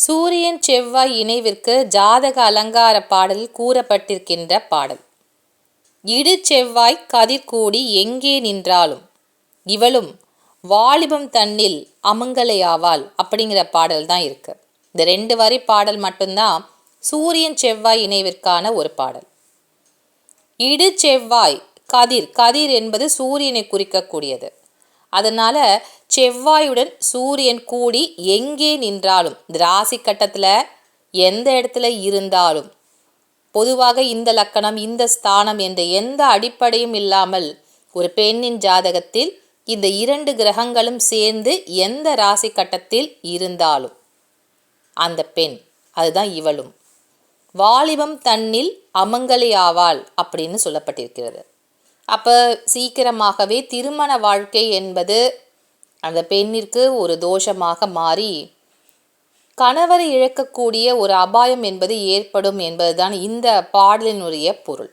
சூரியன் செவ்வாய் இணைவிற்கு ஜாதக அலங்கார பாடலில் கூறப்பட்டிருக்கின்ற பாடல். இடு செவ்வாய் கதிர்கூடி எங்கே நின்றாலும் இவளும் வாலிபம் தன்னில் அமங்கலையாவாள் அப்படிங்கிற பாடல் தான் இருக்கு. இந்த 2 வரி பாடல் மட்டும்தான் சூரியன் செவ்வாய் இணைவிற்கான ஒரு பாடல். இடு செவ்வாய் கதிர், கதிர் என்பது சூரியனை குறிக்கக்கூடியது. அதனால செவ்வாயுடன் சூரியன் கூடி எங்கே நின்றாலும், இந்த ராசி கட்டத்தில் எந்த இடத்துல இருந்தாலும், பொதுவாக இந்த லக்கணம் இந்த ஸ்தானம் என்ற எந்த அடிப்படையும் இல்லாமல் ஒரு பெண்ணின் ஜாதகத்தில் இந்த 2 கிரகங்களும் சேர்ந்து எந்த ராசி கட்டத்தில் இருந்தாலும் அந்த பெண், அதுதான் இவளும் வாலிபம் தன்னில் அமங்கலி ஆவாள் அப்படின்னு சொல்லப்பட்டிருக்கிறது. அப்போ சீக்கிரமாகவே திருமண வாழ்க்கை என்பது அந்த பெண்ணிற்கு ஒரு தோஷமாக மாறி கணவரை இழக்கக்கூடிய ஒரு அபாயம் என்பது ஏற்படும் என்பதுதான் இந்த பாடலினுடைய பொருள்.